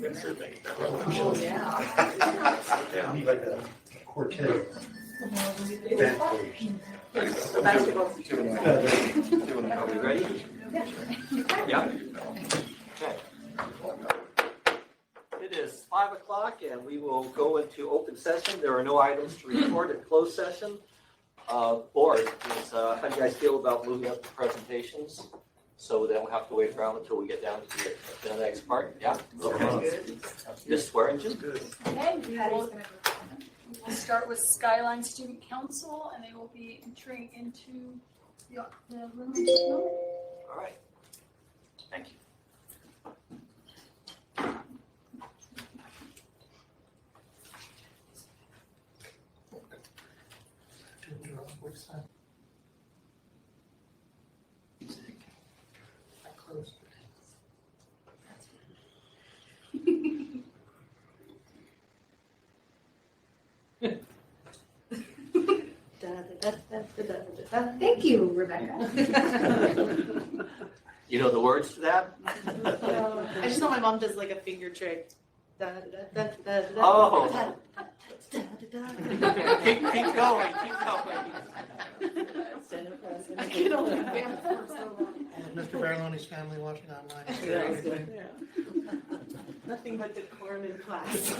Oh, yeah. Need like a quartet. Basketball. Are we ready? Yeah. Okay. It is 5 o'clock and we will go into open session. There are no items to report at closed session. Board, how do you guys feel about moving up the presentations? So then we'll have to wait around until we get down to the next part. Yeah? Okay. Just swearing, just good. Okay, we'll start with Skyline Student Council, and they will be entering into the room. All right. Thank you. Thank you, Rebecca. You know the words to that? I just know my mom does like a finger trick. Oh. Keep going, keep going. I can only vamp for so long. Mr. Barloni's family watching online. Yeah. Nothing but decorum in class.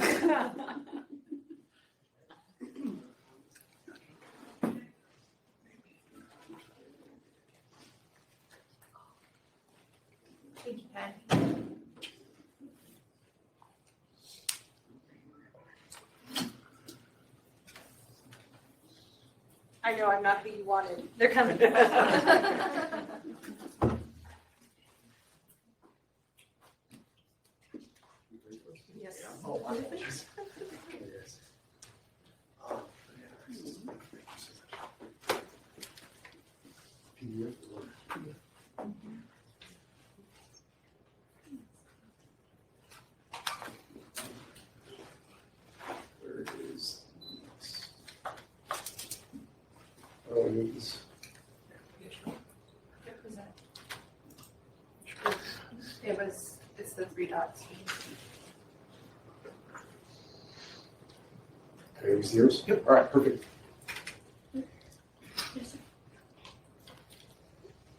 Thank you, Patty. I know I'm not who you wanted. They're coming. Yes. Oh, wow. Where is this? Oh, it is. It's the 3 dots. Okay, is yours? Yep. All right, perfect.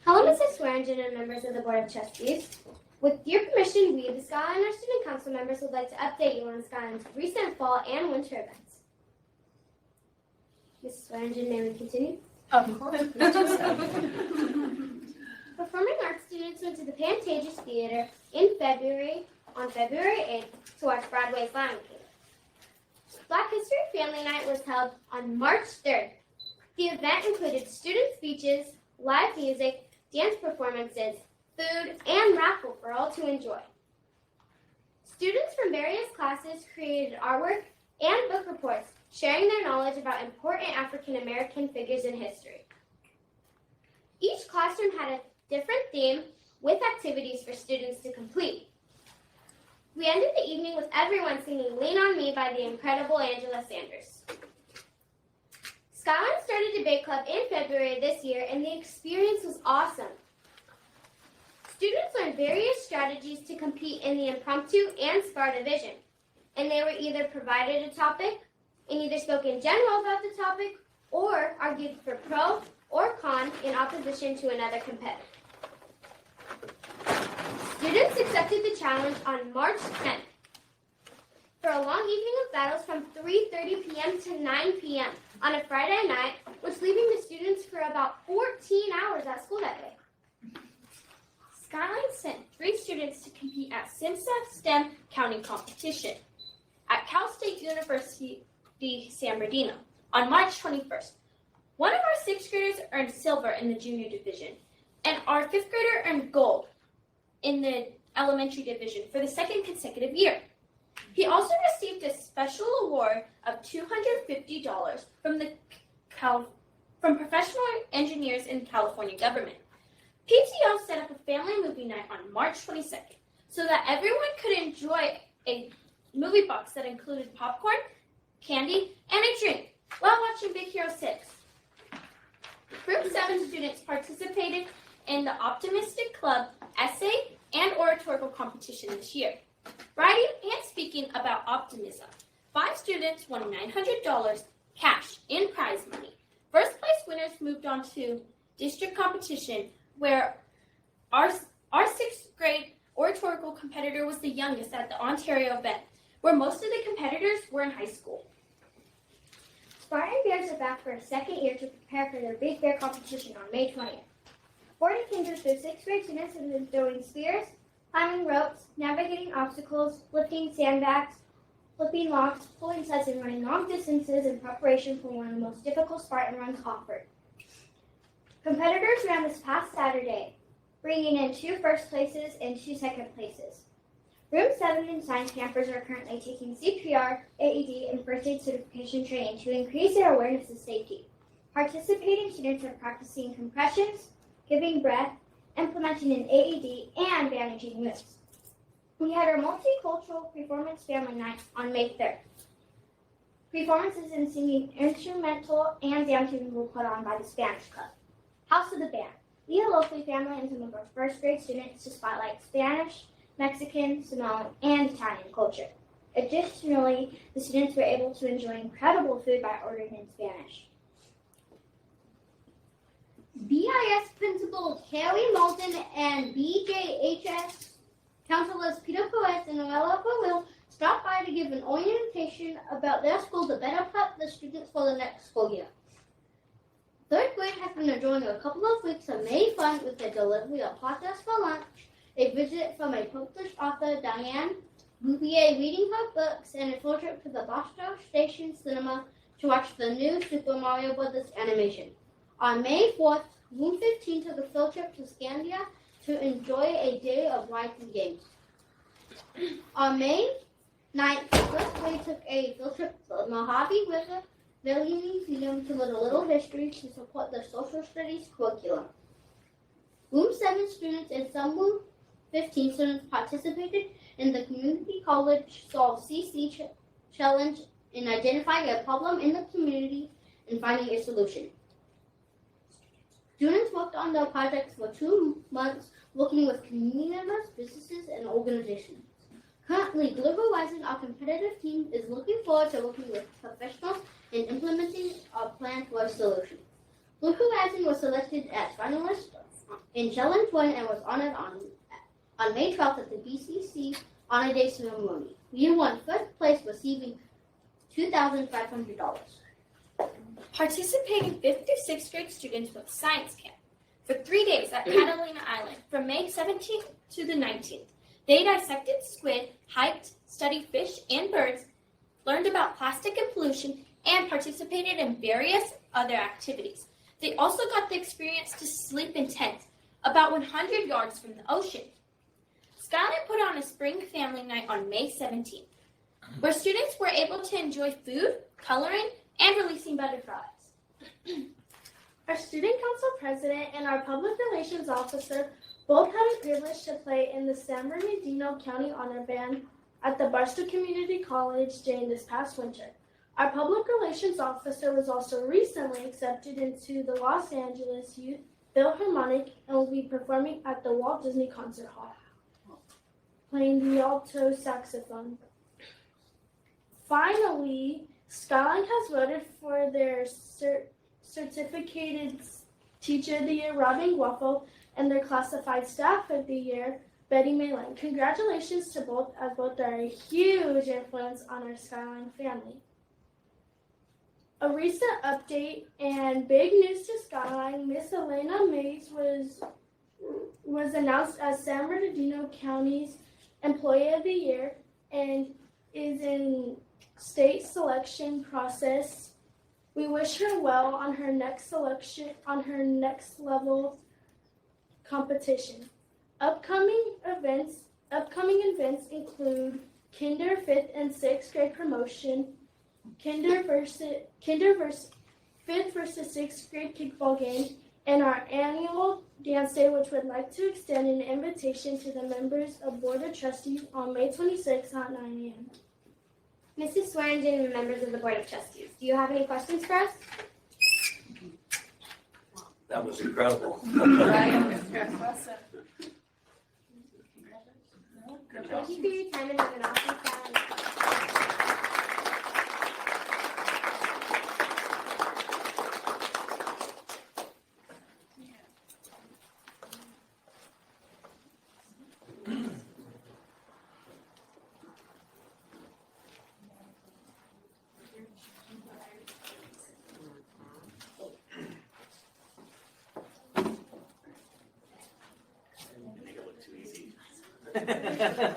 Hello, Mrs. Swearingen and members of the Board of Trustees. With your permission, we, the Skyline our Student Council members, would like to update you on Skyline's recent fall and winter events. Mrs. Swearingen, may we continue? Of course. Performing arts students went to the Pantages Theater on February 8th to watch Broadway's Lion King. Black History Family Night was held on March 3rd. The event included student speeches, live music, dance performances, food, and raffle for all to enjoy. Students from various classes created artwork and book reports sharing their knowledge about important African American figures in history. Each classroom had a different theme with activities for students to complete. We ended the evening with everyone singing Lean on Me by the incredible Angela Sanders. Skyline started Debate Club in February this year, and the experience was awesome. Students learned various strategies to compete in the impromptu and SPAR division, and they were either provided a topic and either spoke in general about the topic or argued for pro or con in opposition to another competitor. Students accepted the challenge on March 10th for a long evening of battles from 3:30 p.m. to 9 p.m. on a Friday night, which leaving the students for about 14 hours at school that day. Skyline sent 3 students to compete at SIMSA STEM Counting Competition at Cal State University San Bernardino on March 21st. One of our 6th graders earned silver in the junior division, and our 5th grader earned gold in the elementary division for the 2nd consecutive year. He also received a special award of $250 from professional engineers in California government. PTO set up a family movie night on March 22nd so that everyone could enjoy a movie box that included popcorn, candy, and a drink while watching Big Hero 6. Group 7 students participated in the Optimistic Club essay and oratorical competition this year. Writing and speaking about optimism. 5 students won $900 cash in prize money. First place winners moved on to district competition, where our 6th grade oratorical competitor was the youngest at the Ontario event, where most of the competitors were in high school. Spartan Bears are back for a second year to prepare for their Big Bear competition on May 20th. 40 Kinders, their 6th grade students have been throwing spears, climbing ropes, navigating obstacles, lifting sandbags, flipping logs, pulling sleds, and running long distances in preparation for one of the most difficult Spartan runs offered. Competitors ran this past Saturday, bringing in 2 first places and 2 second places. Room 7 and science campers are currently taking CPR, AED, and first aid certification training to increase their awareness of safety. Participating students are practicing compressions, giving breath, implementing an AED, and bandaging wounds. We had our multicultural performance family night on May 3rd. Performances in singing, instrumental, and dancing were put on by the Spanish Club. House of the Band. Leah Locally family and some of our first grade students to spotlight Spanish, Mexican, Samoan, and Italian culture. Additionally, the students were able to enjoy incredible food by ordering in Spanish. BIS Principal Kelly Moulton and BJHS Counselors Peter Perez and Noella Will stopped by to give an orientation about their school to better prep the students for the next school year. 3rd grade has been enjoying a couple of weeks of May fun with the delivery of hot dogs for lunch, a visit from a published author, Diane Bouvier, reading her books, and a full trip to the Barstow Station Cinema to watch the new Super Mario Bros. Animation. On May 4th, Room 15 took a field trip to Scandia to enjoy a day of rides and games. On May 9th, 1st grade took a field trip to the Mojave River Valley Museum to learn a little history to support the social studies curriculum. Room 7 students and some Room 15 students participated in the Community College Solve CC Challenge in identifying a problem in the community and finding a solution. Students worked on their projects for 2 months, working with community members, businesses, and organizations. Currently, Blue Horizon, our competitive team, is looking forward to working with professionals in implementing a plan for a solution. Blue Horizon was selected as finalist in Challenge 1 and was honored on May 12th at the BCC Honor Day ceremony. We won 1st place, receiving $2,500. Participating 5th through 6th grade students with science camp for 3 days at Catalina Island from May 17th to the 19th. They dissected squid, hiked, studied fish and birds, learned about plastic and pollution, and participated in various other activities. They also got the experience to sleep in tents about 100 yards from the ocean. Skyline put on a spring family night on May 17th, where students were able to enjoy food, coloring, and releasing butterflies. Our student council president and our public relations officer both had the privilege to play in the San Bernardino County Honor Band at the Barstow Community College during this past winter. Our public relations officer was also recently accepted into the Los Angeles Youth Philharmonic and will be performing at the Walt Disney Concert Hall, playing the alto saxophone. Finally, Skyline has voted for their certificated Teacher of the Year, Robin Guapo, and their classified Staff of the Year, Betty Malin. Congratulations to both, as both are a huge influence on our Skyline family. A recent update and big news to Skyline, Miss Elena Mays was announced as San Bernardino County's Employee of the Year and is in state selection process. We wish her well on her next level competition. Upcoming events include Kinder 5th and 6th grade promotion, Kinder 5th versus 6th grade kickball game, and our annual dance day, which would like to extend an invitation to the members of Board of Trustees on May 26th at 9 a.m. Mrs. Swearingen and members of the Board of Trustees, do you have any questions for us? That was incredible. Thank you for your time and have an awesome time. Make it look too easy. Okay.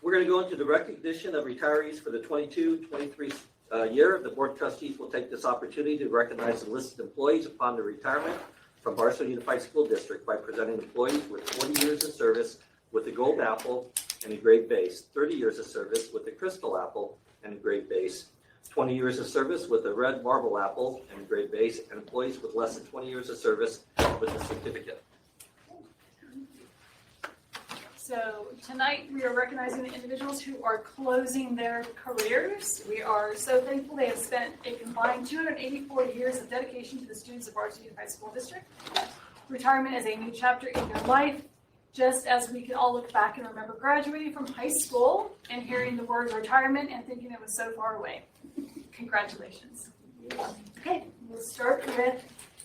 We're going to go into the recognition of retirees for the 22-23 year. The Board of Trustees will take this opportunity to recognize the listed employees upon their retirement from Barstow Unified School District by presenting employees with 40 years of service with a gold apple and a grade base, 30 years of service with a crystal apple and a grade base, 20 years of service with a red marble apple and a grade base, and employees with less than 20 years of service with a certificate. So tonight we are recognizing the individuals who are closing their careers. We are so thankful they have spent a combined 284 years of dedication to the students of Barstow Unified School District. Retirement is a new chapter in their life, just as we can all look back and remember graduating from high school and hearing the word retirement and thinking it was so far away. Congratulations. Okay, we'll start with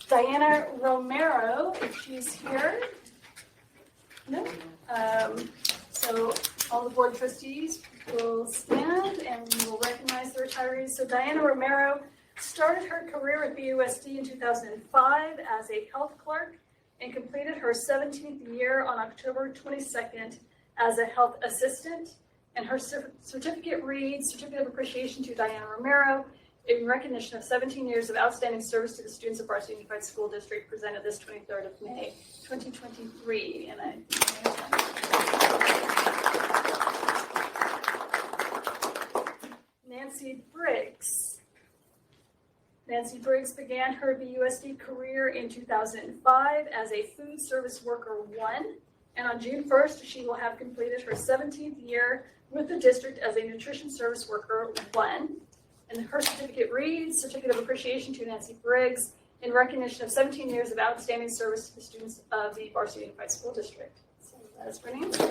Diana Romero, if she's here. No? So all the board trustees will stand and we will recognize the retirees. So Diana Romero started her career at BUSD in 2005 as a health clerk and completed her 17th year on October 22nd as a health assistant. And her certificate reads, Certificate of Appreciation to Diana Romero in recognition of 17 years of outstanding service to the students of Barstow Unified School District, presented this 23rd of May, 2023. And Nancy Briggs. Nancy Briggs began her BUSD career in 2005 as a food service worker 1, and on June 1st, she will have completed her 17th year with the district as a nutrition service worker 1. And her certificate reads, Certificate of Appreciation to Nancy Briggs in recognition of 17 years of outstanding service to the students of the Barstow Unified School District. So that's for Nancy.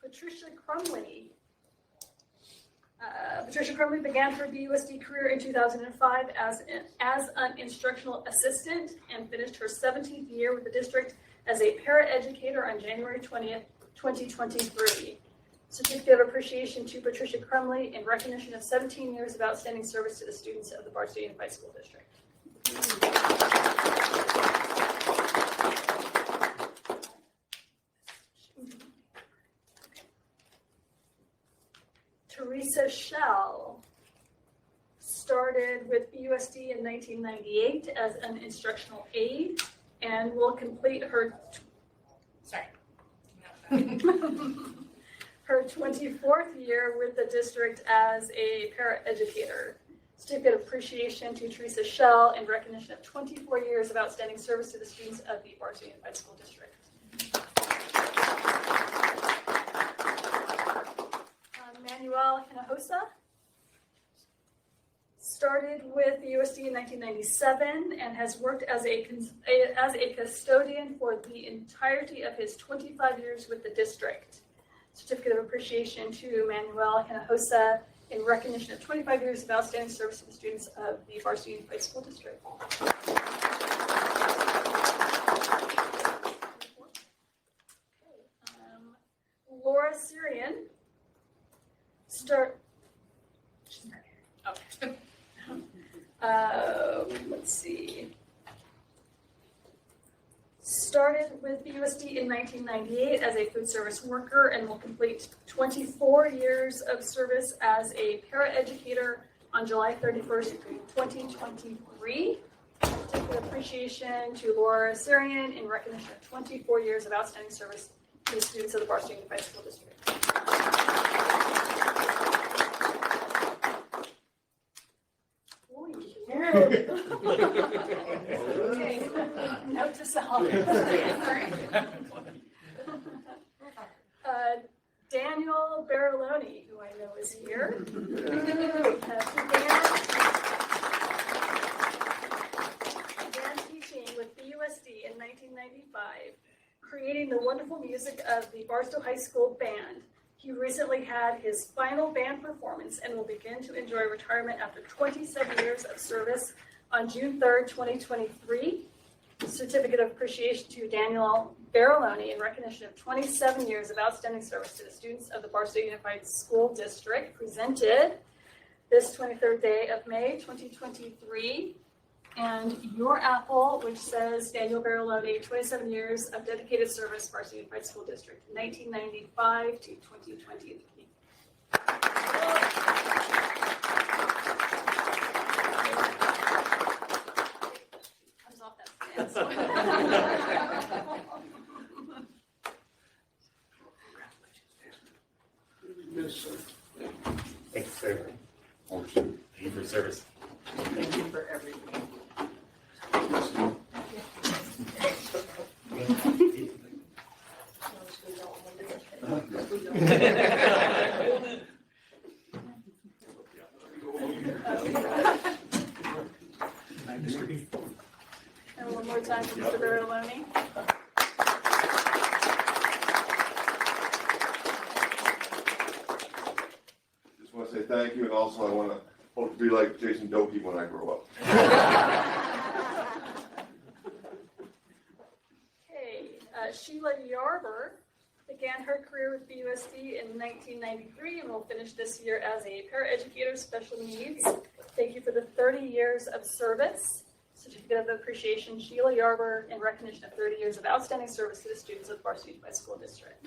Patricia Crumley. Patricia Crumley began her BUSD career in 2005 as an instructional assistant and finished her 17th year with the district as a paraeducator on January 20th, 2023. Certificate of Appreciation to Patricia Crumley in recognition of 17 years of outstanding service to the students of the Barstow Unified School District. Teresa Schell started with BUSD in 1998 as an instructional aide and will complete her her 24th year with the district as a paraeducator. Certificate of Appreciation to Teresa Schell in recognition of 24 years of outstanding service to the students of the Barstow Unified School District. Manuel Hinojosa started with the USD in 1997 and has worked as a custodian for the entirety of his 25 years with the district. Certificate of Appreciation to Manuel Hinojosa in recognition of 25 years of outstanding service to the students of the Barstow Unified School District. Laura Syrian let's see. Started with BUSD in 1998 as a food service worker and will complete 24 years of service as a paraeducator on July 31st, 2023. Certificate of Appreciation to Laura Syrian in recognition of 24 years of outstanding service to the students of the Barstow Unified School District. Okay. Note to self. Daniel Barilloni, who I know is here. music of the Barstow High School Band. He recently had his final band performance and will begin to enjoy retirement after 27 years of service on June 3rd, 2023. Certificate of Appreciation to Daniel Baraloni in recognition of 27 years of outstanding service to the students of the Barstow Unified School District, presented this 23rd day of May 2023. And your apple, which says Daniel Baraloni, 27 years of dedicated service, Barstow Unified School District, 1995 to 2023. Comes off that stand. Thank you, sir. Thank you for service. Thank you for everything. And one more time for Mr. Baraloni. Just want to say thank you, and also I want to hope to be like Jason Doki when I grow up. Okay, Sheila Yarber began her career with BUSD in 1993 and will finish this year as a paraeducator special needs. Thank you for the 30 years of service. Certificate of Appreciation, Sheila Yarber, in recognition of 30 years of outstanding service to the students of the Barstow Unified School District.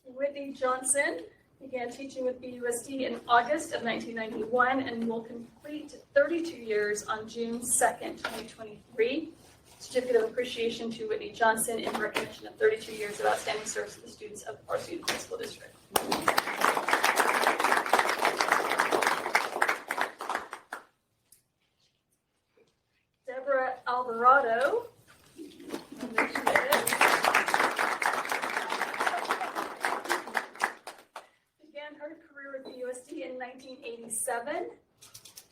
Whitney Johnson began teaching with BUSD in August of 1991 and will complete 32 years on June 2nd, 2023. Certificate of Appreciation to Whitney Johnson in recognition of 32 years of outstanding service to the students of the Barstow Unified School District. Deborah Alvarado. There she is. Began her career with BUSD in 1987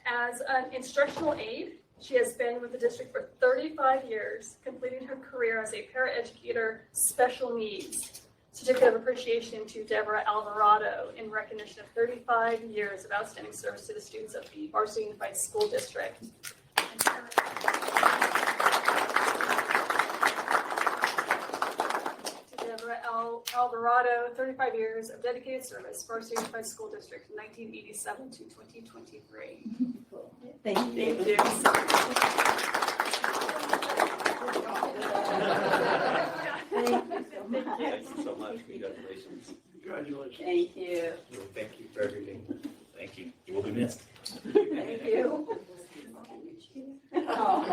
as an instructional aide. She has been with the district for 35 years, completing her career as a paraeducator special needs. Certificate of Appreciation to Deborah Alvarado in recognition of 35 years of outstanding service to the students of the Barstow Unified School District. To Deborah Alvarado, 35 years of dedicated service, Barstow Unified School District, 1987 to 2023. Thank you. Thank you. Thank you so much. Congratulations. Thank you. Thank you for everything. Thank you. You will be missed. Thank you. Oh.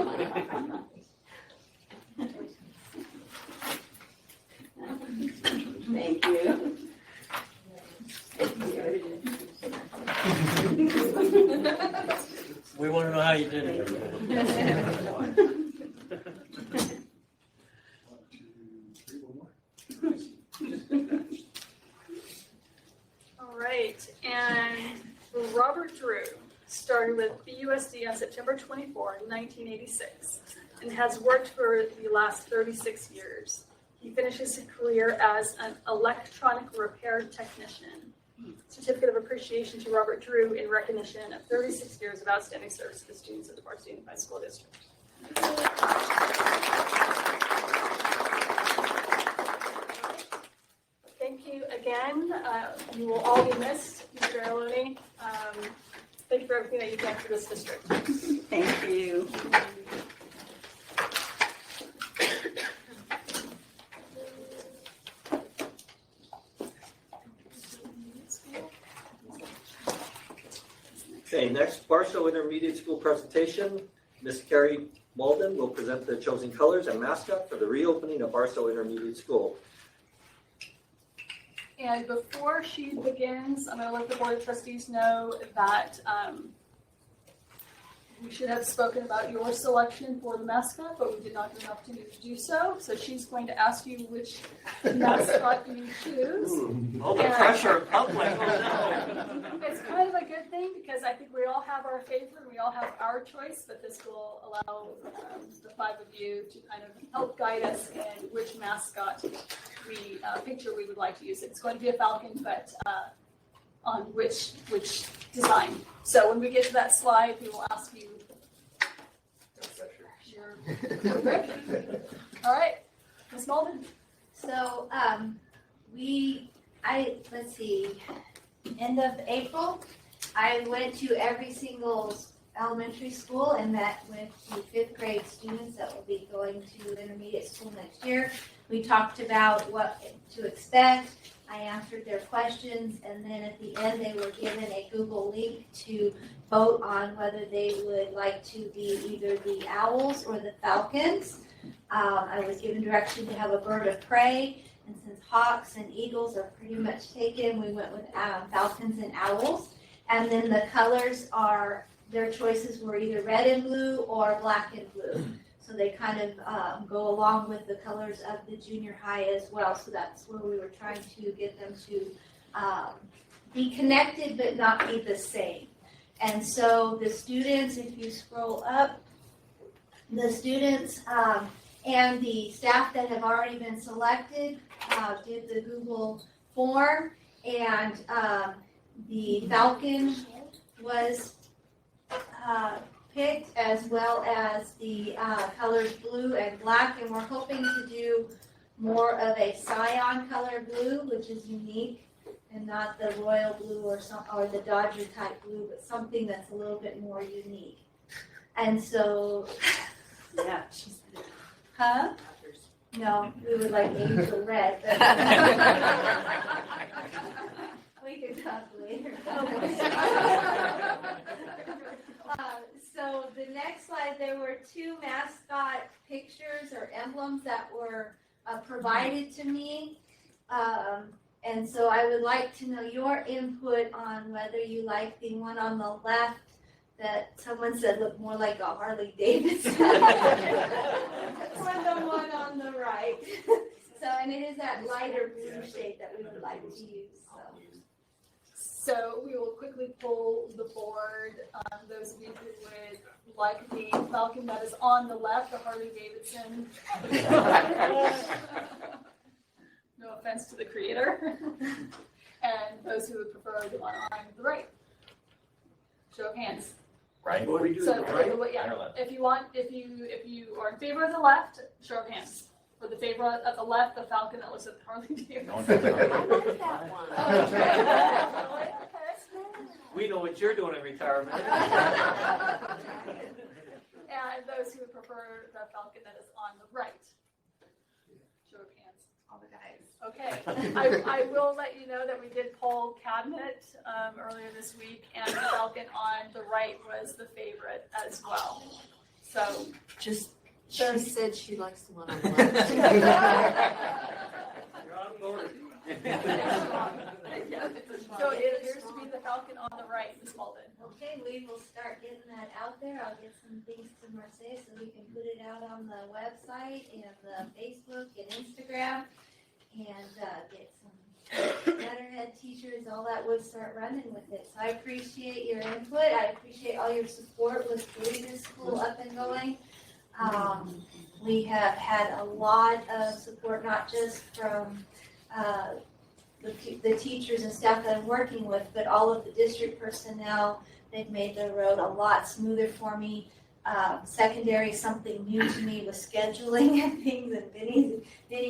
Thank you. We want to know how you did it. All right, and Robert Drew started with BUSD on September 24, 1986, and has worked for the last 36 years. He finishes his career as an electronic repair technician. Certificate of Appreciation to Robert Drew in recognition of 36 years of outstanding service to the students of the Barstow Unified School District. Thank you again. You will all be missed, Mr. Baraloni. Thank you for everything that you've done for this district. Thank you. Okay, next Barstow Intermediate School presentation. Ms. Carrie Malden will present the chosen colors and mascot for the reopening of Barstow Intermediate School. And before she begins, I'm going to let the Board of Trustees know that we should have spoken about your selection for the mascot, but we did not get an opportunity to do so. So she's going to ask you which mascot you choose. All the pressure of public. Oh, no. It's kind of a good thing because I think we all have our favorite, we all have our choice, but this will allow the five of you to kind of help guide us in which mascot picture we would like to use. It's going to be a falcon, but on which design. So when we get to that slide, we will ask you. All right, Ms. Malden. So let's see, end of April, I went to every single elementary school and met with the 5th grade students that will be going to intermediate school next year. We talked about what to expect. I answered their questions, and then at the end they were given a Google link to vote on whether they would like to be either the owls or the falcons. I was given direction to have a bird of prey, and since hawks and eagles are pretty much taken, we went with falcons and owls. And then the colors their choices were either red and blue or black and blue. So they kind of go along with the colors of the junior high as well. So that's where we were trying to get them to be connected but not be the same. And so the students, if you scroll up, the students and the staff that have already been selected did the Google form, and the falcon was picked, as well as the colors blue and black, and we're hoping to do more of a cyan color blue, which is unique, and not the royal blue or the Dodger type blue, but something that's a little bit more unique. And so, Yeah, she's huh? No, we would like angel red. But we can talk later. So the next slide, there were 2 mascot pictures or emblems that were provided to me. And so I would like to know your input on whether you like the one on the left that someone said looked more like a Harley Davidson, or the one on the right. So, and it is that lighter blue shade that we would like to use. So we will quickly pull the board. Those of you who would like the falcon that is on the left, the Harley Davidson. No offense to the creator. And those who would prefer the one on the right. Show of hands. Right? What do we do? So Right? yeah, Or left? if you are in favor of the left, show of hands. For the favor of the left, the falcon that looks at Harley Davidson. No one does that. We know what you're doing in retirement. And those who would prefer the falcon that is on the right. Show of hands. all the guys. Okay. I will let you know that we did poll cabinet earlier this week, and the falcon on the right was the favorite as well. So She said she likes the one on the left. You're on board. So it appears to be the falcon on the right, Ms. Malden. Okay, we will start getting that out there. I'll get some things to Marseille so we can put it out on the website and the Facebook and Instagram, and get some letterhead teachers, all that would start running with it. So I appreciate your input. I appreciate all your support with getting this school up and going. We have had a lot of support, not just from the teachers and staff that I'm working with, but all of the district personnel. They've made the road a lot smoother for me. Secondary, something new to me with scheduling and things, and Vinny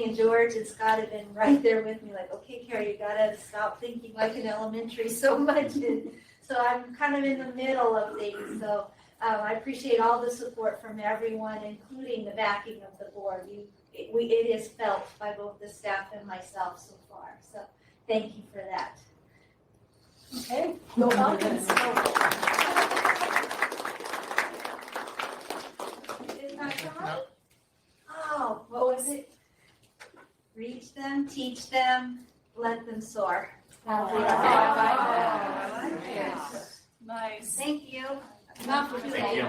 and George and Scott have been right there with me, like, okay, Carrie, you gotta stop thinking like an elementary so much. And so I'm kind of in the middle of things. So I appreciate all the support from everyone, including the backing of the board. It is felt by both the staff and myself so far. So thank you for that. Okay, go Falcons. Is that gone? No. Oh, what was it? Reach them, teach them, let them soar. Nice. Thank you. Not for Thank today. you.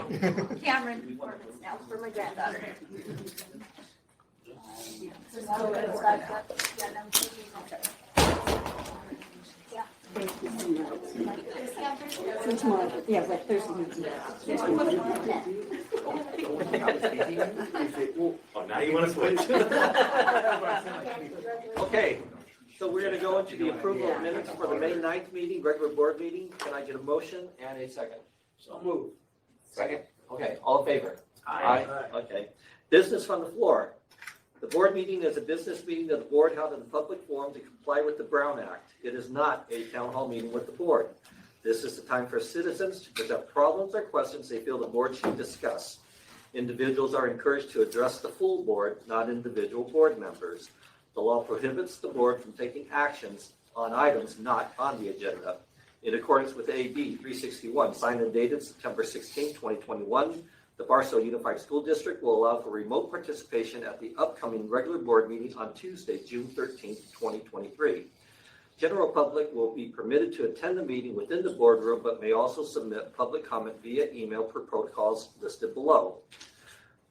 Cameron performance now for my granddaughter. Yeah, but Thursday. Oh, now you want to switch? Okay, so we're gonna go into the approval of minutes for the May 9th meeting, regular board meeting. Can I get a motion and a second? So move. Second. Okay, all in favor? Aye. Okay. Business from the floor. The board meeting is a business meeting of the board held in a public forum to comply with the Brown Act. It is not a town hall meeting with the board. This is the time for citizens to present problems or questions they feel the board should discuss. Individuals are encouraged to address the full board, not individual board members. The law prohibits the board from taking actions on items not on the agenda. In accordance with AB 361, signed and dated September 16, 2021, the Barstow Unified School District will allow for remote participation at the upcoming regular board meeting on Tuesday, June 13, 2023. General public will be permitted to attend the meeting within the boardroom, but may also submit public comment via email per protocols listed below.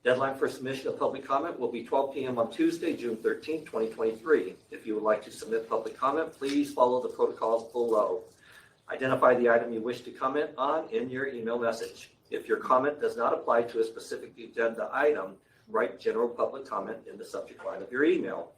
Deadline for submission of public comment will be 12 p.m. on Tuesday, June 13, 2023. If you would like to submit public comment, please follow the protocols below. Identify the item you wish to comment on in your email message. If your comment does not apply to a specific agenda item, write general public comment in the subject line of your email.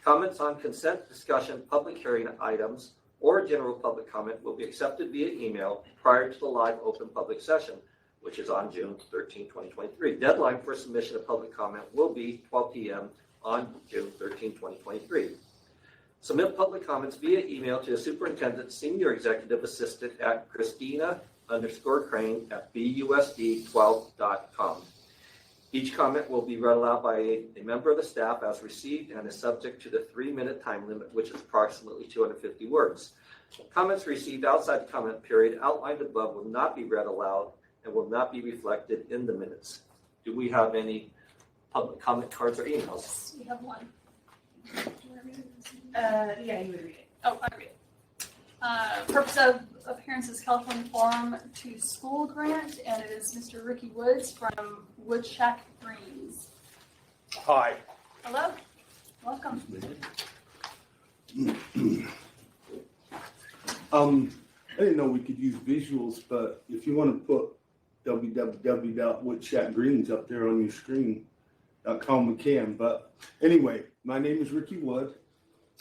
Comments on consent, discussion, public hearing items, or general public comment will be accepted via email prior to the live open public session, which is on June 13, 2023. Deadline for submission of public comment will be 12 p.m. on June 13, 2023. Submit public comments via email to the superintendent, senior executive assistant at Christina_Crane@busd12.com. Each comment will be read aloud by a member of the staff as received and is subject to the 3-minute time limit, which is approximately 250 words. Comments received outside the comment period outlined above will not be read aloud and will not be reflected in the minutes. Do we have any public comment cards or emails? We have one. Yeah, you would read it. Oh, I read it. Purpose of appearances California Forum to School Grant, and it is Mr. Ricky Woods from Woodshack Greens. Hi. Hello, welcome. I didn't know we could use visuals, but if you want to put www.woodshackgreens up there on your screen.com, we can. But anyway, my name is Ricky Wood.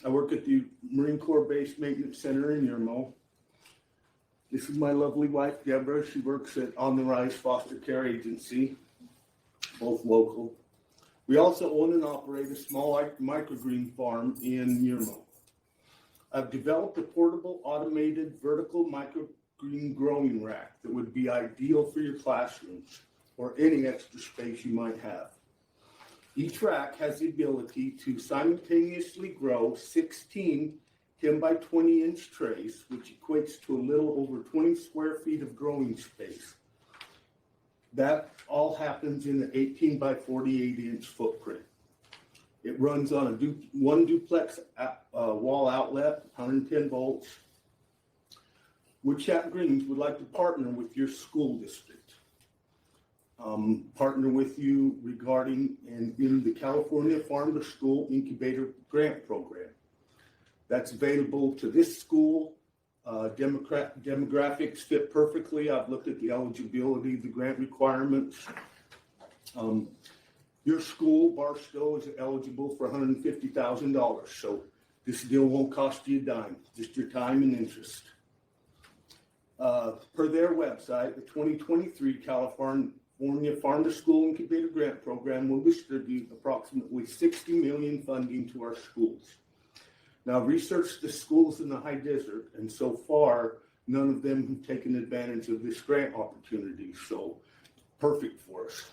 I work at the Marine Corps Base Maintenance Center in Yermo. This is my lovely wife, Deborah. She works at On the Rise Foster Care Agency, both local. We also own and operate a small microgreen farm in Yermo. I've developed a portable, automated, vertical microgreen growing rack that would be ideal for your classrooms or any extra space you might have. Each rack has the ability to simultaneously grow 16 10 by 20 inch trays, which equates to a little over 20 square feet of growing space. That all happens in an 18 by 48 inch footprint. It runs on a one duplex wall outlet, 110 volts. Woodshack Greens would like to partner with your school district. Partner with you regarding and in the California Farm to School Incubator Grant Program. That's available to this school. Demographics fit perfectly. I've looked at the eligibility, the grant requirements. Your school, Barstow, is eligible for $150,000. So this deal won't cost you a dime, just your time and interest. Per their website, the 2023 California Farm to School Incubator Grant Program will distribute approximately $60 million funding to our schools. Now, I've researched the schools in the high desert, and so far, none of them have taken advantage of this grant opportunity, so perfect for us.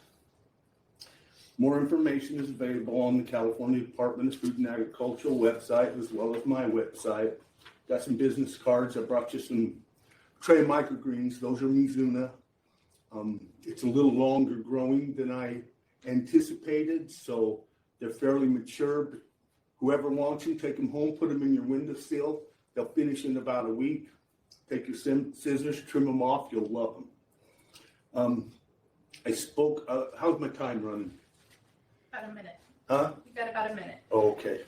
More information is available on the California Department of Food and Agricultural website, as well as my website. Got some business cards. I brought you some tray microgreens. Those are Mizuna. It's a little longer growing than I anticipated, so they're fairly mature. But whoever wants them, take them home, put them in your windowsill. They'll finish in about a week. Take your scissors, trim them off. You'll love them. I spoke, how's my time running? About a minute. Huh? You've got about a minute. Okay.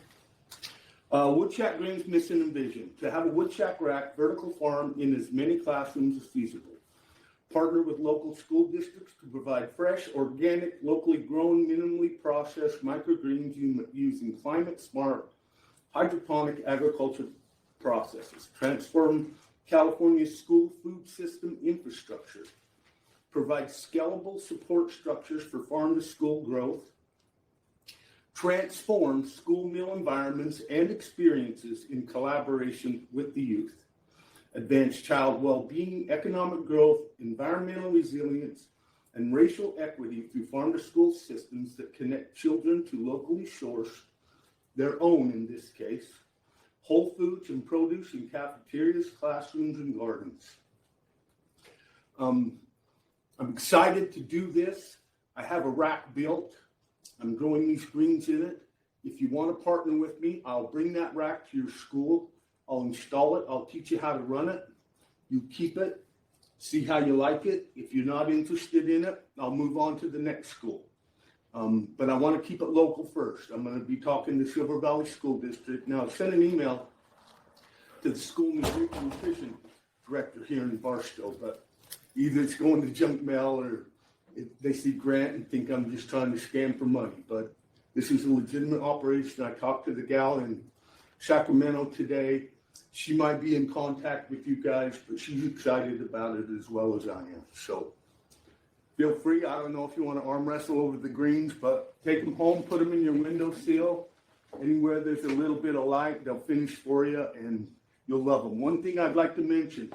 Woodchuck Green's mission and vision, to have a woodchuck rack vertical farm in as many classrooms as feasible. Partner with local school districts to provide fresh, organic, locally grown, minimally processed microgreens using climate-smart hydroponic agriculture processes. Transform California's school food system infrastructure. Provide scalable support structures for farm-to-school growth. Transform school meal environments and experiences in collaboration with the youth. Advance child well-being, economic growth, environmental resilience, and racial equity through farm-to-school systems that connect children to locally sourced, their own in this case, whole foods and produce in cafeterias, classrooms, and gardens. I'm excited to do this. I have a rack built. I'm growing these greens in it. If you want to partner with me, I'll bring that rack to your school. I'll install it. I'll teach you how to run it. You keep it. See how you like it. If you're not interested in it, I'll move on to the next school. But I want to keep it local first. I'm going to be talking to Silver Valley School District. Now, I sent an email to the school nutrition director here in Barstow, but either it's going to junk mail or they see Grant and think I'm just trying to scam for money. But this is a legitimate operation. I talked to the gal in Sacramento today. She might be in contact with you guys, but she's excited about it as well as I am. So feel free. I don't know if you want to arm wrestle over the greens, but take them home, put them in your windowsill. Anywhere there's a little bit of light, they'll finish for you, and you'll love them. One thing I'd like to mention,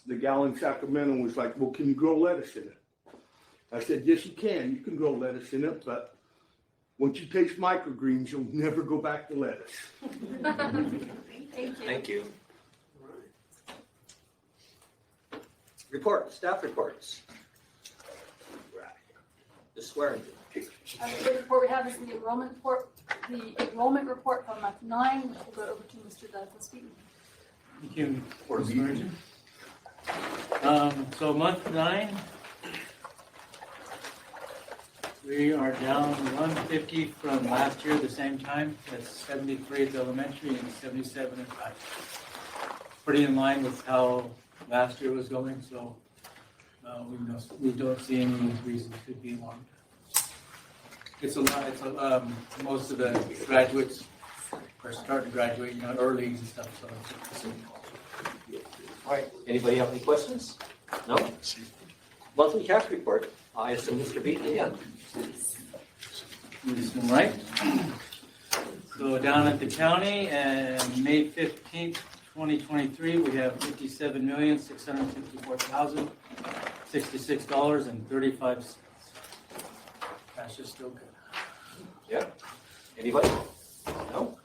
the gal in Sacramento was like, well, can you grow lettuce in it? I said, yes, you can. You can grow lettuce in it, but once you taste microgreens, you'll never go back to lettuce. Thank you. Thank you. Report, staff reports. The swearing. The report we have is the enrollment report for month 9, which will go over to Mr. Douglas Beaton. Thank you, Board Sergeant. So month 9, we are down 150 from last year, the same time. That's 73 at the elementary and 77 at high. Pretty in line with how last year was going, so we don't see any reason to be alarmed. It's a lot. Most of the graduates are starting to graduate, early and stuff. So. All right. Anybody have any questions? No. Monthly cash report. I assume Mr. Beaton again. Right. So down at the county, and May 15th, 2023, we have $57,654,066.35. Cash is still good. Yeah. Anybody? No.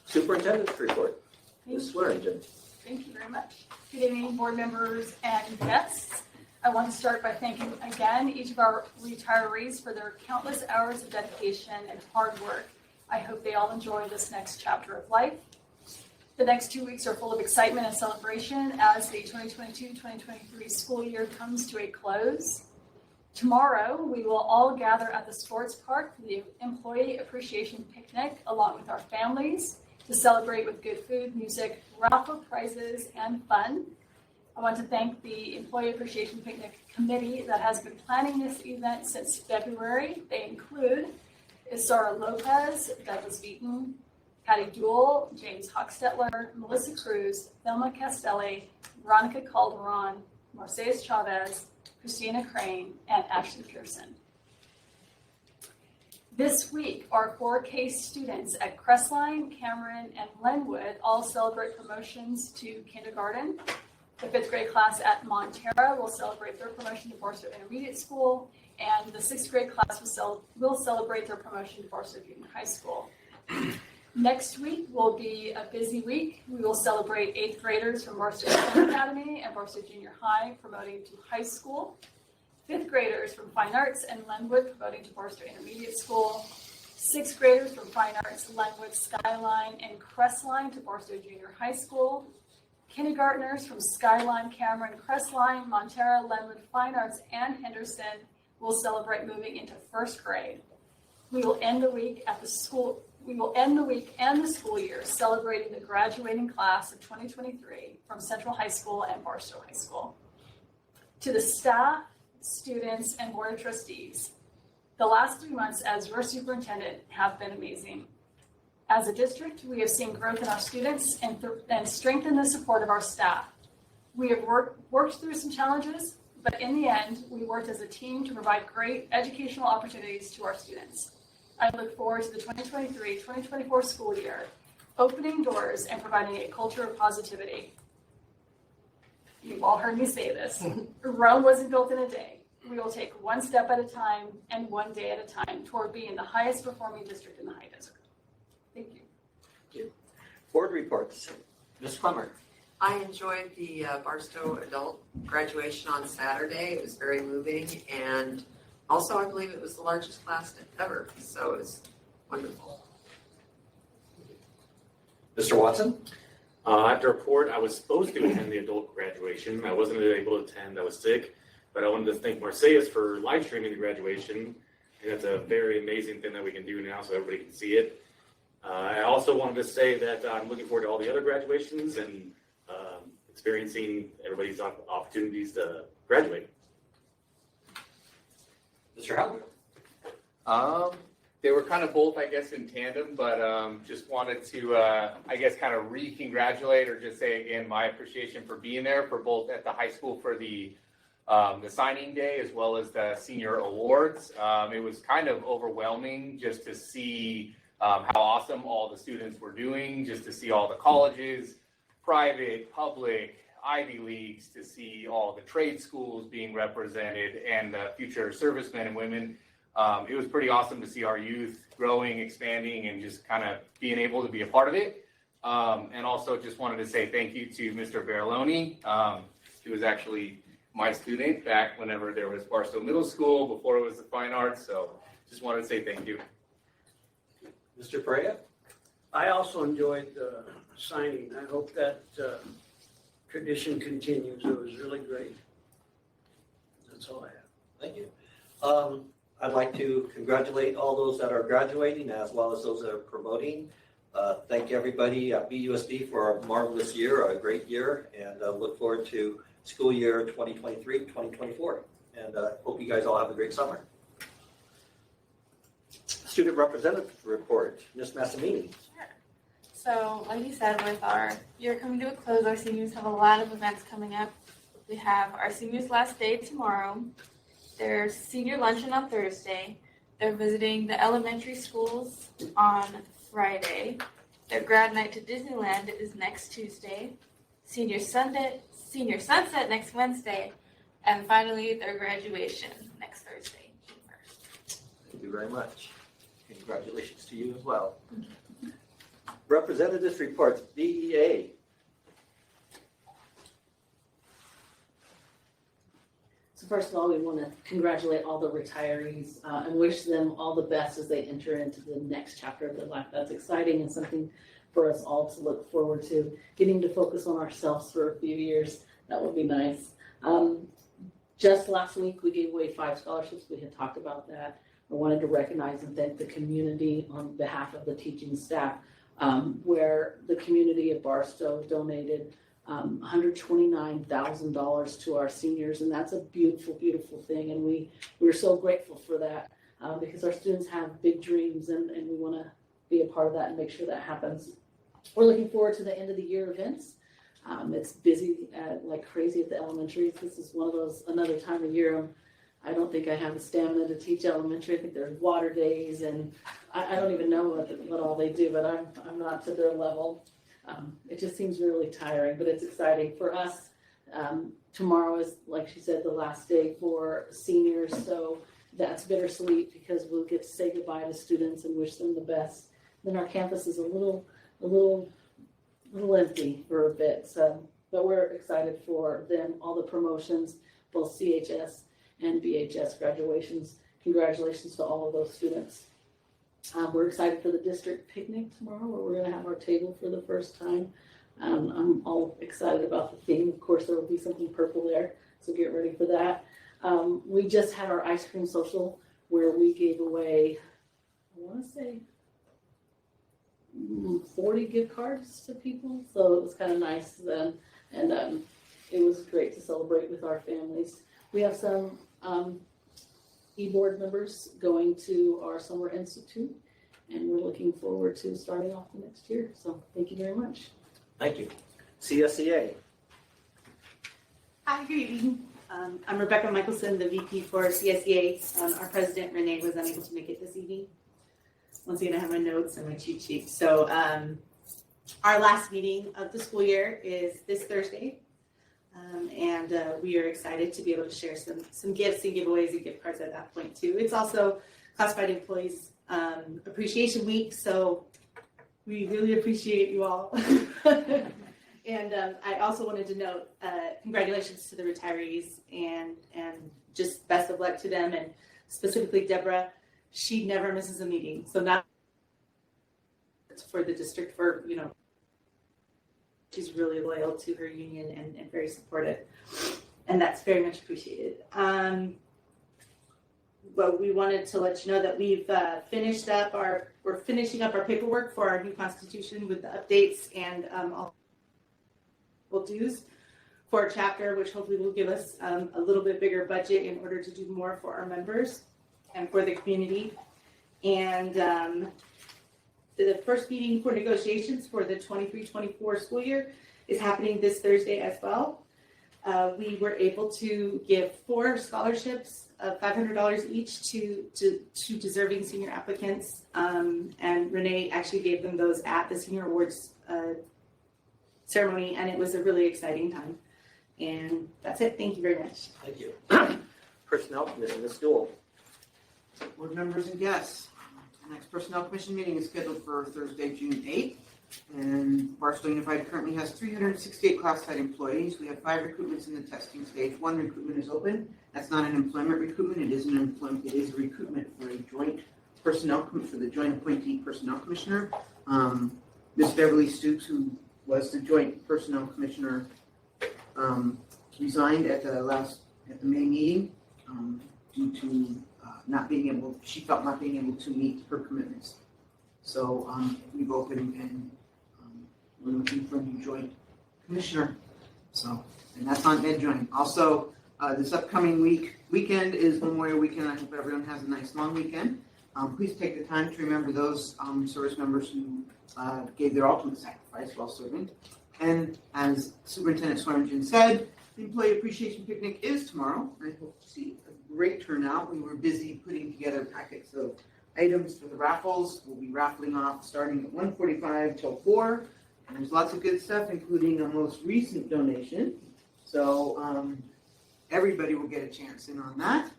Superintendent's report. Ms. Swearingen. Thank you very much. Good evening, board members and guests. I want to start by thanking again each of our retirees for their countless hours of dedication and hard work. I hope they all enjoy this next chapter of life. The next 2 weeks are full of excitement and celebration as the 2022-2023 school year comes to a close. Tomorrow, we will all gather at the sports park for the Employee Appreciation Picnic along with our families to celebrate with good food, music, raffle prizes, and fun. I want to thank the Employee Appreciation Picnic Committee that has been planning this event since February. They include Isara Lopez, Douglas Beaton, Patty Duell, James Hochstetler, Melissa Cruz, Thelma Castelli, Veronica Calderon, Mercedes Chavez, Christina Crane, and Ashley Pearson. This week, our 4K students at Crestline, Cameron, and Glenwood all celebrate promotions to kindergarten. The 5th grade class at Montera will celebrate their promotion to Barstow Intermediate School, and the 6th grade class will celebrate their promotion to Barstow Junior High School. Next week will be a busy week. We will celebrate 8th graders from Barstow Academy and Barstow Junior High promoting to high school, 5th graders from Fine Arts and Glenwood promoting to Barstow Intermediate School, 6th graders from Fine Arts, Glenwood, Skyline, and Crestline to Barstow Junior High School, Kindergartners from Skyline, Cameron, Crestline, Montera, Lenwood, Fine Arts, and Henderson will celebrate moving into first grade. We will end the week and the school year celebrating the graduating class of 2023 from Central High School and Barstow High School. To the staff, students, and board of trustees, the last 3 months as your superintendent have been amazing. As a district, we have seen growth in our students and strengthened the support of our staff. We have worked through some challenges, but in the end, we worked as a team to provide great educational opportunities to our students. I look forward to the 2023-2024 school year, opening doors and providing a culture of positivity. You've all heard me say this. Rome wasn't built in a day. We will take one step at a time and one day at a time toward being the highest performing district in the High Desert. Thank you. Board reports. Ms. Clemmer. I enjoyed the Barstow adult graduation on Saturday. It was very moving, and also I believe it was the largest class ever, so it was wonderful. Mr. Watson. I have to report I was supposed to attend the adult graduation. I wasn't able to attend. I was sick, but I wanted to thank Marseilles for live streaming the graduation. And that's a very amazing thing that we can do now so everybody can see it. I also wanted to say that I'm looking forward to all the other graduations and experiencing everybody's opportunities to graduate. Mr. Howard. They were kind of both, I guess, in tandem, but just wanted to, I guess, kind of re-congratulate or just say again my appreciation for being there for both at the high school for the signing day as well as the senior awards. It was kind of overwhelming just to see how awesome all the students were doing, just to see all the colleges, private, public, Ivy Leagues, to see all the trade schools being represented and the future servicemen and women. It was pretty awesome to see our youth growing, expanding, and just kind of being able to be a part of it. And also just wanted to say thank you to Mr. Baraloni. He was actually my student back whenever there was Barstow Middle School, before it was the Fine Arts. So just wanted to say thank you. Mr. Perea. I also enjoyed the signing. I hope that tradition continues. It was really great. That's all I have. Thank you. I'd like to congratulate all those that are graduating as well as those that are promoting. Thank everybody at BUSD for a marvelous year, a great year, and look forward to school year 2023-2024. And hope you guys all have a great summer. Student representative report, Ms. Massimini. Sure. So, like you said, with our year coming to a close, our seniors have a lot of events coming up. We have our seniors' last day tomorrow. There's senior luncheon on Thursday. They're visiting the elementary schools on Friday. Their grad night to Disneyland is next Tuesday. Senior sunset next Wednesday. And finally, their graduation next Thursday, June 1st. Thank you very much. Congratulations to you as well. Representatives reports, DEA. So first of all, we want to congratulate all the retirees and wish them all the best as they enter into the next chapter of their life. That's exciting and something for us all to look forward to. Getting to focus on ourselves for a few years, that would be nice. Just last week, we gave away 5 scholarships. We had talked about that. I wanted to recognize and thank the community on behalf of the teaching staff, where the community of Barstow donated $129,000 to our seniors, and that's a beautiful, beautiful thing. And we're so grateful for that because our students have big dreams, and we want to be a part of that and make sure that happens. We're looking forward to the end of the year events. It's busy like crazy at the elementaries. This is one of those, another time of year I don't think I have the stamina to teach elementary. I think there's water days, and I don't even know what all they do, but I'm not to their level. It just seems really tiring, but it's exciting for us. Tomorrow is, like she said, the last day for seniors, so that's bittersweet because we'll get to say goodbye to students and wish them the best. Then our campus is a little empty for a bit, but we're excited for them, all the promotions, both CHS and BHS graduations. Congratulations to all of those students. We're excited for the district picnic tomorrow, where we're going to have our table for the first time. I'm all excited about the theme. Of course, there will be something purple there, so get ready for that. We just had our ice cream social where we gave away, I want to say, 40 gift cards to people, so it was kind of nice then, and it was great to celebrate with our families. We have some e-board members going to our summer institute, and we're looking forward to starting off the next year. So thank you very much. Thank you. CSEA. Hi, good evening. I'm Rebecca Michelson, the VP for CSEA. Our president, Renee, was unable to make it this evening. Once again, I have my notes and my cheat sheet. So our last meeting of the school year is this Thursday. And we are excited to be able to share some gifts and giveaways and gift cards at that point too. It's also Classified Employees Appreciation Week, so we really appreciate you all. And I also wanted to note congratulations to the retirees and just best of luck to them, and specifically Deborah. She never misses a meeting, so not for the district, for she's really loyal to her union and very supportive, and that's very much appreciated. But we wanted to let you know that we're finishing up our paperwork for our new constitution with the updates and all dues for our chapter, which hopefully will give us a little bit bigger budget in order to do more for our members and for the community. And the first meeting for negotiations for the 23-24 school year is happening this Thursday as well. We were able to give 4 scholarships of $500 each to deserving senior applicants, and Renee actually gave them those at the Senior Awards ceremony, and it was a really exciting time. And that's it. Thank you very much. Thank you. Personnel Committee, Ms. Duell. Board members and guests, the next Personnel Commission meeting is scheduled for Thursday, June 8th. And Barstow Unified currently has 368 classified employees. We have 5 recruitments in the testing stage. 1 recruitment is open. That's not an employment recruitment. It is a recruitment for a joint personnel, for the joint appointee personnel commissioner. Ms. Beverly Stoops, who was the joint personnel commissioner, resigned at the May meeting due to she felt not being able to meet her commitments. So we've opened and we're looking for a new joint commissioner. So, and that's on Ed joint. Also, this upcoming weekend is Memorial Weekend. I hope everyone has a nice long weekend. Please take the time to remember those service members who gave their ultimate sacrifice while serving. And as Superintendent Swearingen said, the Employee Appreciation Picnic is tomorrow. I hope to see a great turnout. We were busy putting together packets of items for the raffles. We'll be raffling off starting at 1:45 till 4. And there's lots of good stuff, including a most recent donation. So everybody will get a chance in on that.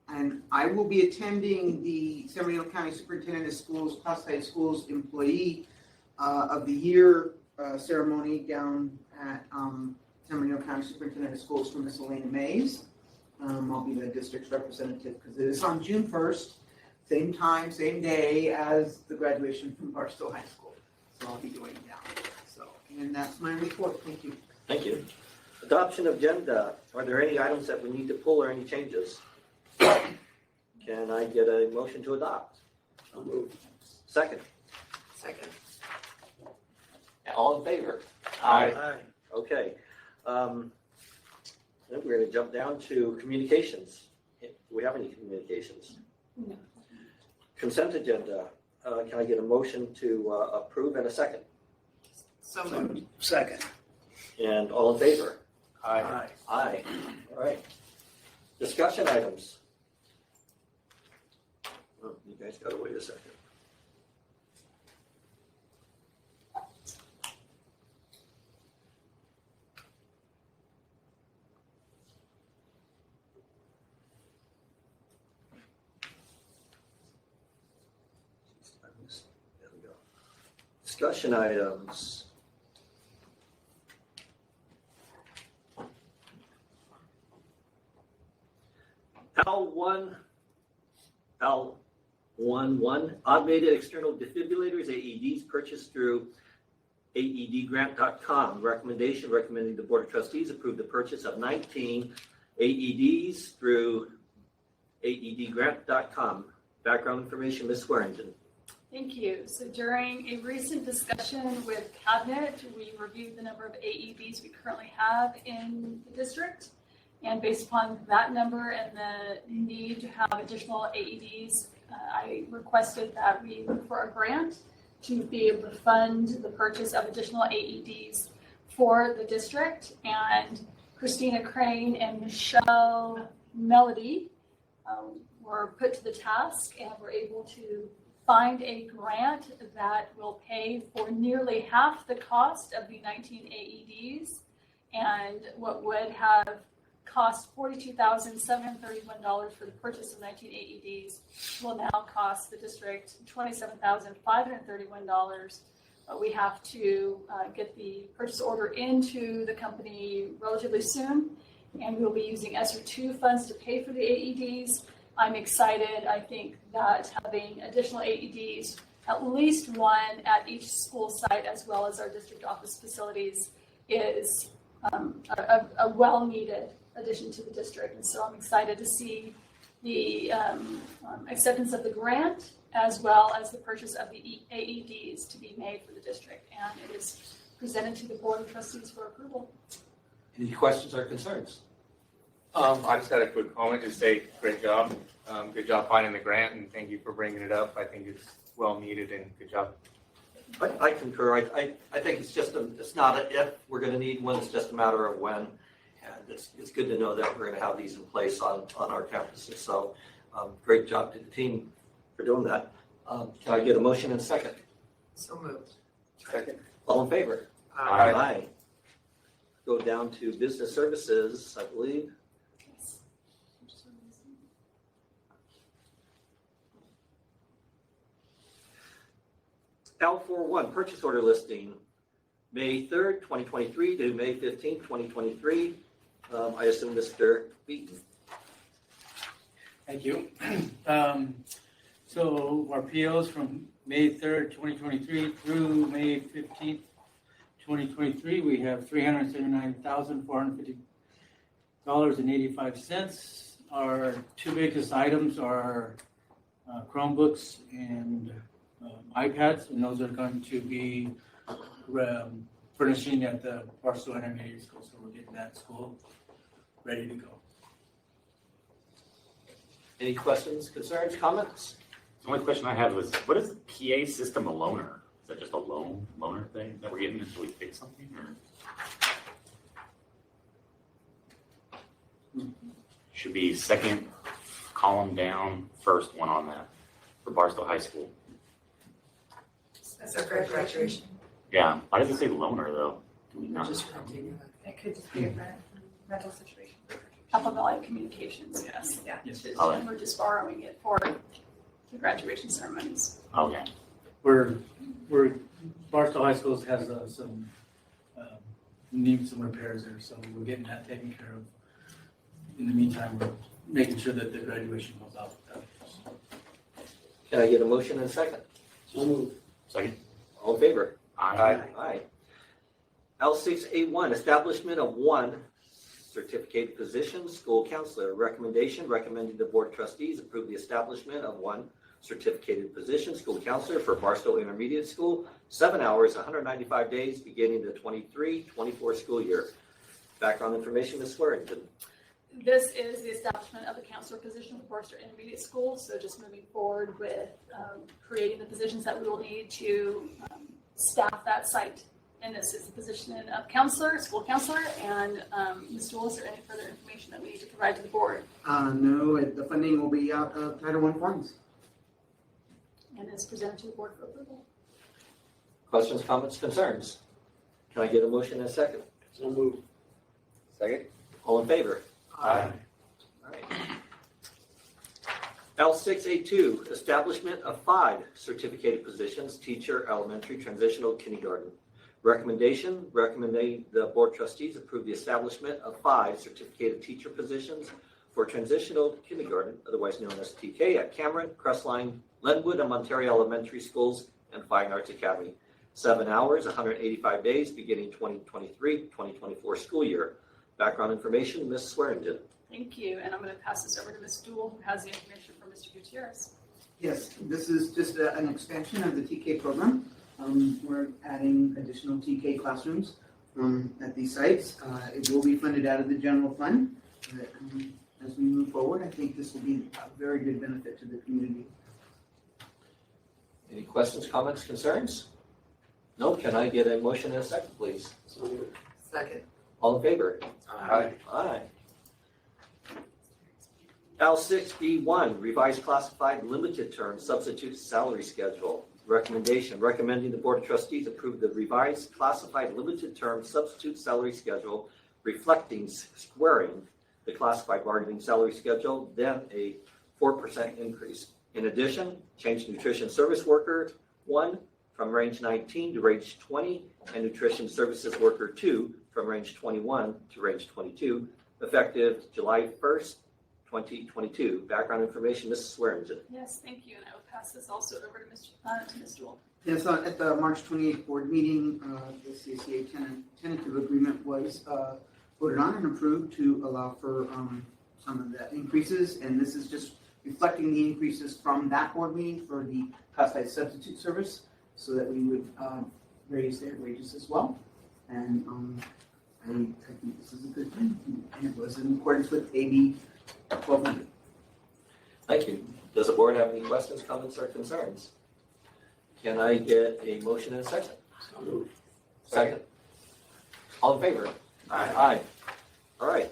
And I will be attending the San Bernardino County Superintendent of Schools, Classified Schools Employee of the Year ceremony down at San Bernardino County Superintendent of Schools for Miss Elena Mays. I'll be the district's representative because it is on June 1st, same time, same day as the graduation from Barstow High School. So I'll be going down. So, and that's my report. Thank you. Thank you. Adoption of agenda. Are there any items that we need to pull or any changes? Can I get a motion to adopt? I'll move. Second. All in favor? Aye. Okay. Then we're going to jump down to communications. Do we have any communications? No. Consent agenda. Can I get a motion to approve and a second? So moved. Second. And all in favor? Aye. Aye. All right. Discussion items. Oh, you guys gotta wait a second. There we go. Discussion items. L11, automated external defibrillators, AEDs purchased through AEDgrant.com. Recommendation, recommending the Board of Trustees approve the purchase of 19 AEDs through AEDgrant.com. Background information, Ms. Swearingen. Thank you. So during a recent discussion with Cabinet, we reviewed the number of AEDs we currently have in the district. And based upon that number and the need to have additional AEDs, I requested that we look for a grant to be able to fund the purchase of additional AEDs for the district. And Christina Crane and Michelle Melody were put to the task and were able to find a grant that will pay for nearly half the cost of the 19 AEDs, and what would have cost $42,731 for the purchase of 19 AEDs will now cost the district $27,531. But we have to get the purchase order into the company relatively soon, and we will be using ESSER 2 funds to pay for the AEDs. I'm excited. I think that having additional AEDs, at least one at each school site, as well as our district office facilities, is a well-needed addition to the district. And so I'm excited to see the acceptance of the grant, as well as the purchase of the AEDs to be made for the district. And it is presented to the Board of Trustees for approval. Any questions or concerns? I just had a quick comment to say, great job. Good job finding the grant, and thank you for bringing it up. I think it's well needed, and good job. I concur. I think it's not a if we're going to need one, it's just a matter of when. And it's good to know that we're going to have these in place on our campuses. So great job to the team for doing that. Can I get a motion and a second? So moved. Second. All in favor? Aye. Go down to business services, I believe. L41 purchase order listing, May 3rd, 2023 to May 15th, 2023. I assume Mr. Beaton. Thank you. So our POs from May 3rd, 2023 through May 15th, 2023, we have $379,450.85. Our two biggest items are Chromebooks and iPads, and those are going to be furnishing at the Barstow Intermediate School, so we're getting that school ready to go. Any questions, concerns, comments? The only question I had was, what is the PA system a loaner? Is that just a loaner thing that we're getting until we fix something, or should be second column down, first one on that for Barstow High School? That's our graduation. Yeah. Why does it say loaner though? Do we not? Just renting. It could just be a rental situation. Apple Valley Communications, yes. Yeah. Yes. Okay. We're just borrowing it for the graduation ceremonies. Okay. We're Barstow High School has some need some repairs there, so we're getting that taken care of. In the meantime, we're making sure that the graduation goes off. Can I get a motion and a second? So moved. Second. All in favor? Aye. Aye. L6A1, establishment of one certificated position, school counselor. Recommendation, recommending the Board of Trustees approve the establishment of one certificated position, school counselor for Barstow Intermediate School, 7 hours, 195 days, beginning the 23-24 school year. Background information, Ms. Swearingen. This is the establishment of the counselor position for Barstow Intermediate School, so just moving forward with creating the positions that we will need to staff that site. And this is the position of counselor, school counselor, and Ms. Jewell, is there any further information that we need to provide to the board? No, the funding will be out of Title I funds. And is presented to the board for approval. Questions, comments, concerns? Can I get a motion and a second? So moved. Second. All in favor? Aye. All right. L6A2, establishment of 5 certificated positions, teacher, elementary, transitional, kindergarten. Recommendation, recommending the Board of Trustees approve the establishment of 5 certificated teacher positions for transitional kindergarten, otherwise known as TK, at Cameron, Crestline, Lenwood, and Ontario Elementary Schools and Fine Arts Academy. 7 hours, 185 days, beginning 2023-2024 school year. Background information, Ms. Swearingen. Thank you, and I'm going to pass this over to Ms. Dool, who has the information from Mr. Gutierrez. Yes, this is just an expansion of the TK program. We're adding additional TK classrooms at these sites. It will be funded out of the general fund. But, as we move forward, I think this will be a very good benefit to the community. Any questions, comments, concerns? No, can I get a motion in a second, please? Second. All in favor? Aye. Aye. L6B1, revised classified limited term substitute salary schedule. Recommendation, recommending the Board of Trustees approve the revised classified limited term substitute salary schedule reflecting squaring the classified bargaining salary schedule, then a 4% increase. In addition, change nutrition service worker 1 from range 19 to range 20 and nutrition services worker 2 from range 21 to range 22, effective July 1st, 2022. Background information, Mrs. Swearingen. Yes, thank you, and I will pass this also over to Ms. Dool. Yes, at the March 28th board meeting, the CSEA tentative agreement was voted on and approved to allow for some of the increases, and this is just reflecting the increases from that board meeting for the classified substitute service, so that we would raise their wages as well. And I think this is a good thing, and it was in accordance with AB 1200. Thank you. Does the board have any questions, comments, or concerns? Can I get a motion in a second? Second. All in favor? Aye. All right.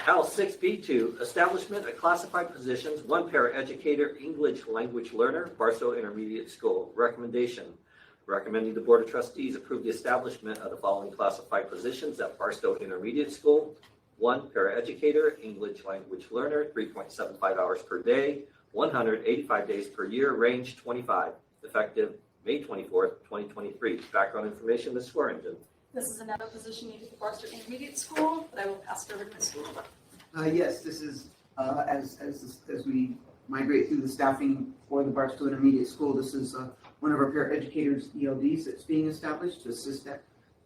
L6B2, establishment of classified positions, 1 paraeducator, English language learner, Barstow Intermediate School. Recommendation, recommending the Board of Trustees approve the establishment of the following classified positions at Barstow Intermediate School. 1 paraeducator, English language learner, 3.75 hours per day, 185 days per year, range 25, effective May 24th, 2023. Background information, Ms. Swearingen. This is another position needed for Barstow Intermediate School, but I will pass it over to Ms. Dool. Yes, this is as we migrate through the staffing for the Barstow Intermediate School. This is one of our paraeducators ELDs that's being established to assist at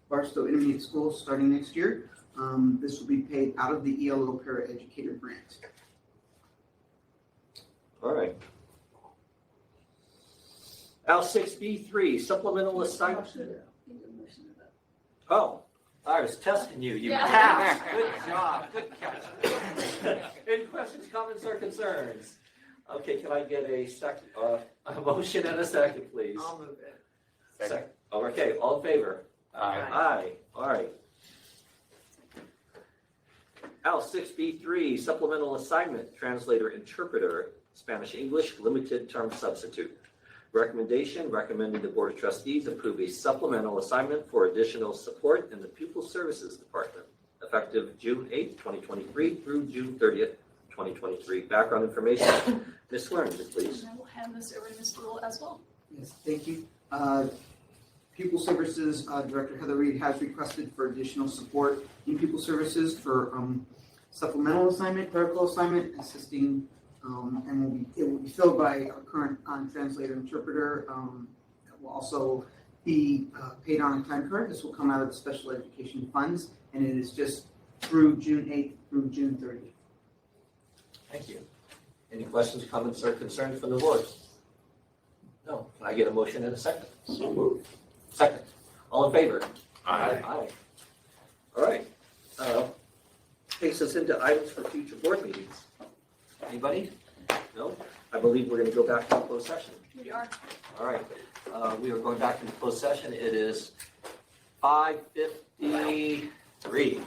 Barstow Intermediate School starting next year. This will be paid out of the ELO paraeducator grant. All right. L6B3, supplemental assignment. Oh, I was testing you. You passed. Good job. Good catch. Any questions, comments, or concerns? Okay, can I get a second, a motion and a second, please? I'll move it. Second. Okay, all in favor? Aye. Aye. All right. L6B3, supplemental assignment, translator, interpreter, Spanish English, limited term substitute. Recommendation, recommending the Board of Trustees approve a supplemental assignment for additional support in the Pupil Services Department, effective June 8th, 2023 through June 30th, 2023. Background information, Ms. Swearingen, please. And I will hand this over to Ms. Dool as well. Yes, thank you. Pupil Services Director Heather Reed has requested for additional support in Pupil Services for supplemental assignment, clerical assignment, assisting, and it will be filled by our current translator interpreter. It will also be paid on a time card. This will come out of the special education funds, and it is just through June 8th through June 30th. Thank you. Any questions, comments, or concerns from the board? No. Can I get a motion in a second? So moved. Second. All in favor? Aye. Aye. All right. Takes us into items for future board meetings. Anybody? No? I believe we're going to go back to closed session. We are. All right. We are going back into closed session. It is 5:53.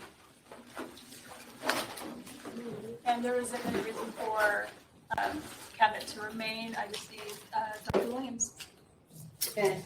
And there is a reason for cabinet to remain. I just need Dr. Williams. Okay.